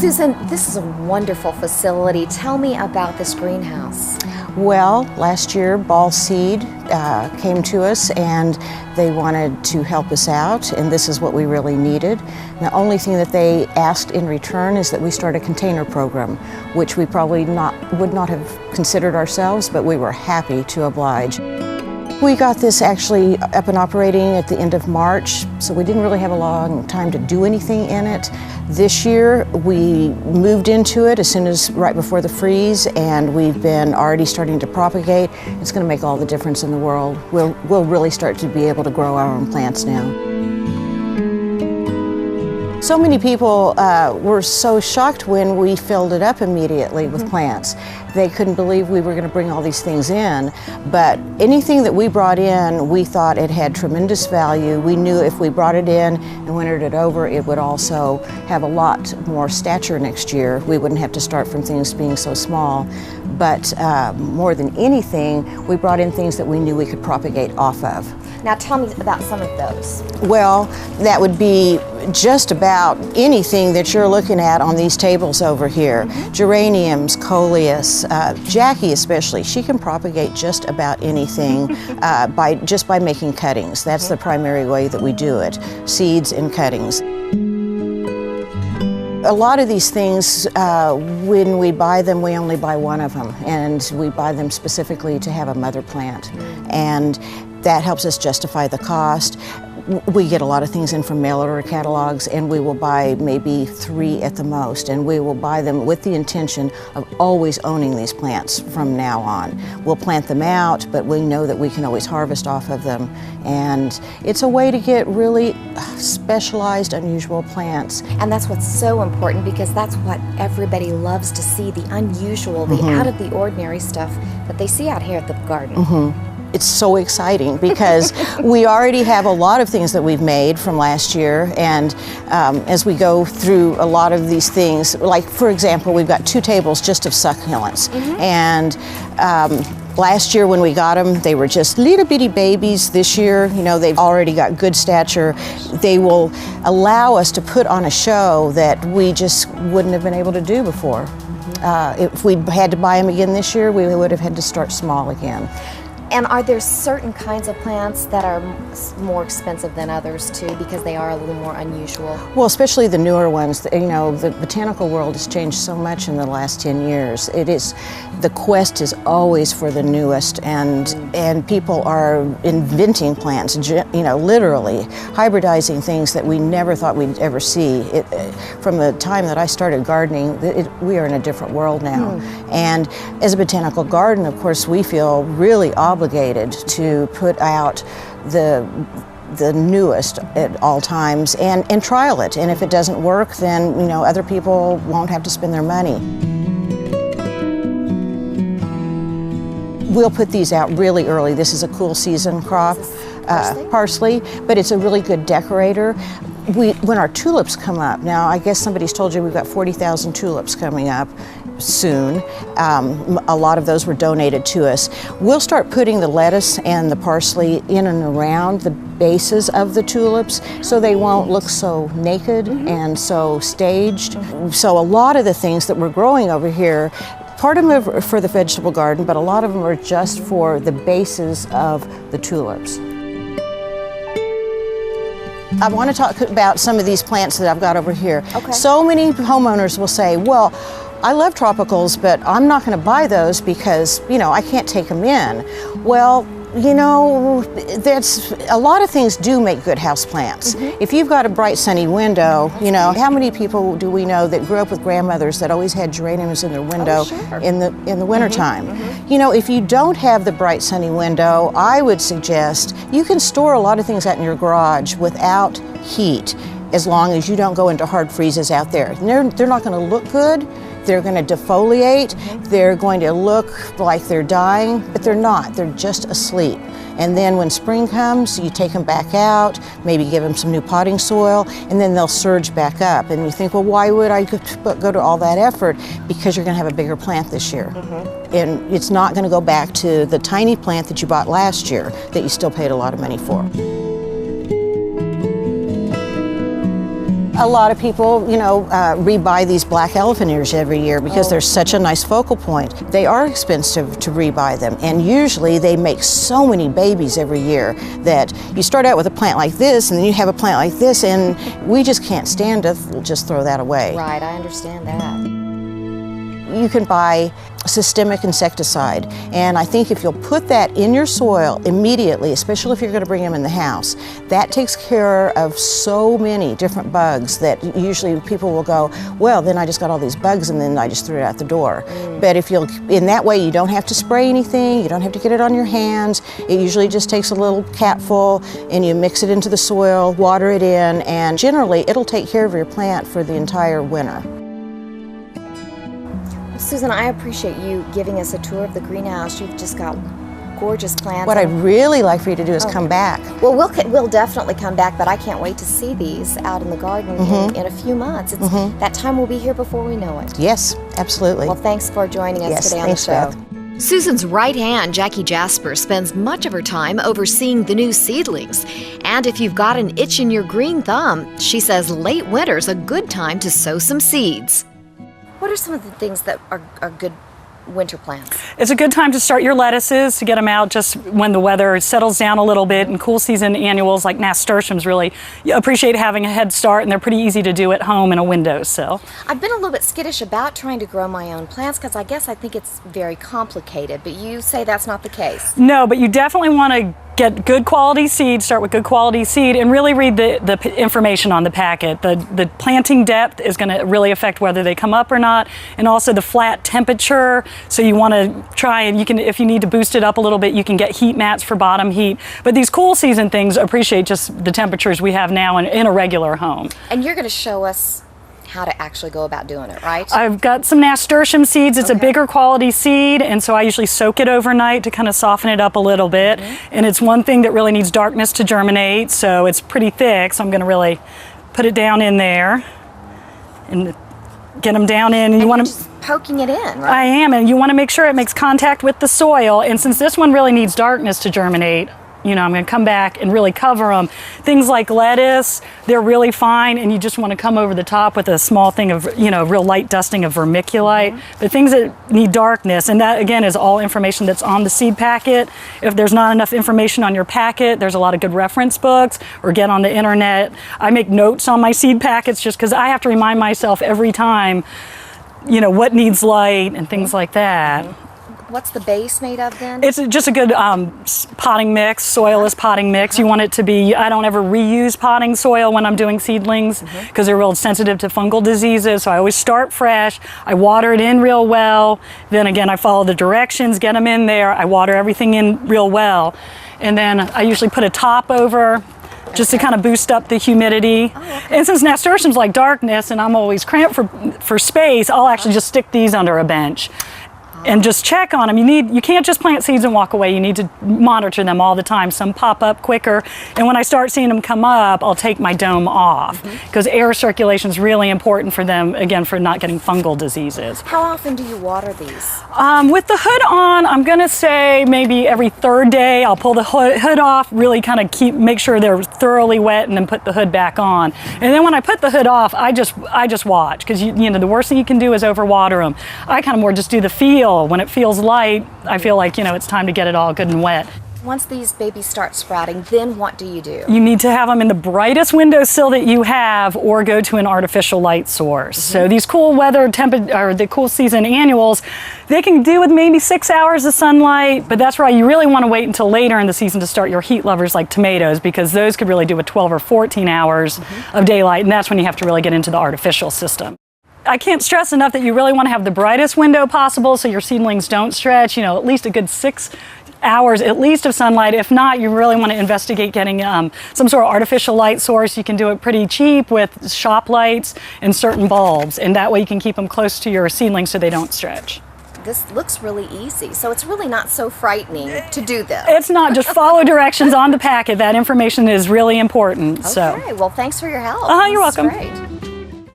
Susan, this is a wonderful facility. Tell me about this greenhouse. Well, last year Ball Seed came to us and they wanted to help us out, and this is what we really needed. The only thing that they asked in return is that we start a container program, which we probably would not have considered ourselves, but we were happy to oblige. We got this actually up and operating at the end of March, so we didn't really have a long time to do anything in it. This year we moved into it as soon as right before the freeze, and we've been already starting to propagate. It's going to make all the difference in the world. We'll really start to be able to grow our own plants now. So many people were so shocked when we filled it up immediately with plants. They couldn't believe we were going to bring all these things in, but anything that we brought in, we thought it had tremendous value. We knew if we brought it in and wintered it over, it would also have a lot more stature next year. We wouldn't have to start from things being so small. But more than anything, we brought in things that we knew we could propagate off of. Now tell me about some of those. Well, that would be just about anything that you're looking at on these tables over here. Geraniums, coleus, Jackie especially, she can propagate just about anything just by making cuttings. That's the primary way that we do it, seeds and cuttings. A lot of these things, when we buy them, we only buy one of them, and we buy them specifically to have a mother plant. And that helps us justify the cost. We get a lot of things in from mail order catalogs, and we will buy maybe 3 at the most, and we will buy them with the intention of always owning these plants from now on. We'll plant them out, but we know that we can always harvest off of them, and it's a way to get really specialized, unusual plants. And that's what's so important, because that's what everybody loves to see, the unusual, the out of the ordinary stuff that they see out here at the garden. It's so exciting because we already have a lot of things that we've made from last year, and as we go through a lot of these things, like for example, we've got 2 tables just of succulents, and last year when we got them, they were just little bitty babies. This year, you know, they've already got good stature. They will allow us to put on a show that we just wouldn't have been able to do before. If we had to buy them again this year, we would have had to start small again. And are there certain kinds of plants that are more expensive than others too, because they are a little more unusual? Well, especially the newer ones. You know, the botanical world has changed so much in the last 10 years. The quest is always for the newest, and people are inventing plants, you know, literally hybridizing things that we never thought we'd ever see. From the time that I started gardening, we are in a different world now. And as a botanical garden, of course, we feel really obligated to put out the newest at all times and trial it. And if it doesn't work, then, you know, other people won't have to spend their money. We'll put these out really early. This is a cool season crop, parsley, but it's a really good decorator. When our tulips come up, now I guess somebody's told you we've got 40,000 tulips coming up soon. A lot of those were donated to us. We'll start putting the lettuce and the parsley in and around the bases of the tulips so they won't look so naked and so staged. So a lot of the things that we're growing over here, part of them are for the vegetable garden, but a lot of them are just for the bases of the tulips. I want to talk about some of these plants that I've got over here. Okay. So many homeowners will say, well, I love tropicals, but I'm not going to buy those because, you know, I can't take them in. Well, you know, a lot of things do make good house plants. If you've got a bright sunny window, you know, how many people do we know that grew up with grandmothers that always had geraniums in their window in the wintertime? You know, if you don't have the bright sunny window, I would suggest you can store a lot of things out in your garage without heat, as long as you don't go into hard freezes out there. They're not going to look good. They're going to defoliate. They're going to look like they're dying, but they're not. They're just asleep. And then when spring comes, you take them back out, maybe give them some new potting soil, and then they'll surge back up. And you think, well, why would I go to all that effort? Because you're going to have a bigger plant this year. And it's not going to go back to the tiny plant that you bought last year that you still paid a lot of money for. A lot of people, rebuy these black elephant ears every year because they're such a nice focal point. They are expensive to rebuy them, and usually they make so many babies every year that you start out with a plant like this, and then you have a plant like this, and we just can't stand to just throw that away. Right, I understand that. You can buy systemic insecticide, and I think if you'll put that in your soil immediately, especially if you're going to bring them in the house, that takes care of so many different bugs that usually people will go, well, then I just got all these bugs and then I just threw it out the door. But if you'll, in that way, you don't have to spray anything, you don't have to get it on your hands. It usually just takes a little catful and you mix it into the soil, water it in, and generally it'll take care of your plant for the entire winter. Susan, I appreciate you giving us a tour of the greenhouse. You've just got gorgeous plants. What I'd really like for you to do is come back. Well, we'll definitely come back, but I can't wait to see these out in the garden in a few months. That time will be here before we know it. Yes, absolutely. Well, thanks for joining us today on the show. Beth. Susan's right hand, Jackie Jasper, spends much of her time overseeing the new seedlings. And if you've got an itch in your green thumb, she says late winter's a good time to sow some seeds. What are some of the things that are good winter plants? It's a good time to start your lettuces, to get them out just when the weather settles down a little bit, and cool season annuals like nasturtiums really appreciate having a head start, and they're pretty easy to do at home in a windowsill. I've been a little bit skittish about trying to grow my own plants because I guess I think it's very complicated, but you say that's not the case. No, but you definitely want to get good quality seed, start with good quality seed, and really read the information on the packet. The planting depth is going to really affect whether they come up or not, and also the flat temperature. So you want to try, and you can, if you need to boost it up a little bit, you can get heat mats for bottom heat. But these cool season things appreciate just the temperatures we have now in a regular home. And you're going to show us how to actually go about doing it, right? I've got some nasturtium seeds. It's a bigger quality seed, and so I usually soak it overnight to kind of soften it up a little bit. And it's one thing that really needs darkness to germinate, so it's pretty thick, so I'm going to really put it down in there and get them down in. And you want to just poking it in, right? I am, and you want to make sure it makes contact with the soil. And since this one really needs darkness to germinate, I'm going to come back and really cover them. Things like lettuce, they're really fine, and you just want to come over the top with a small thing of, real light dusting of vermiculite. But things that need darkness, and that again is all information that's on the seed packet. If there's not enough information on your packet, there's a lot of good reference books, or get on the internet. I make notes on my seed packets just because I have to remind myself every time, what needs light and things like that. What's the base made of then? It's just a good potting mix, soilless potting mix. You want it to be, I don't ever reuse potting soil when I'm doing seedlings because they're real sensitive to fungal diseases. So I always start fresh. I water it in real well. Then again, I follow the directions, get them in there. I water everything in real well. And then I usually put a top over just to kind of boost up the humidity. And since nasturtiums like darkness and I'm always cramped for space, I'll actually just stick these under a bench and just check on them. You can't just plant seeds and walk away. You need to monitor them all the time. Some pop up quicker, and when I start seeing them come up, I'll take my dome off because air circulation is really important for them, again, for not getting fungal diseases. How often do you water these? With the hood on, I'm gonna say maybe every third day. I'll pull the hood off, really kind of make sure they're thoroughly wet, and then put the hood back on. And then when I put the hood off, I just watch, because the worst thing you can do is overwater them. I kind of more just do the feel. When it feels light, I feel like, it's time to get it all good and wet. Once these babies start sprouting, then what do you do? You need to have them in the brightest windowsill that you have, or go to an artificial light source. So these cool weather or the cool season annuals, they can do with maybe 6 hours of sunlight, but that's why you really want to wait until later in the season to start your heat lovers like tomatoes, because those could really do with 12 or 14 hours of daylight, and that's when you have to really get into the artificial system. I can't stress enough that you really want to have the brightest window possible so your seedlings don't stretch, at least a good 6 hours at least of sunlight. If not, you really want to investigate getting some sort of artificial light source. You can do it pretty cheap with shop lights and certain bulbs, and that way you can keep them close to your seedlings so they don't stretch. This looks really easy, so it's really not so frightening to do this. It's not. Just follow directions on the packet. That information is really important. Okay, well, thanks for your help. You're welcome. Great.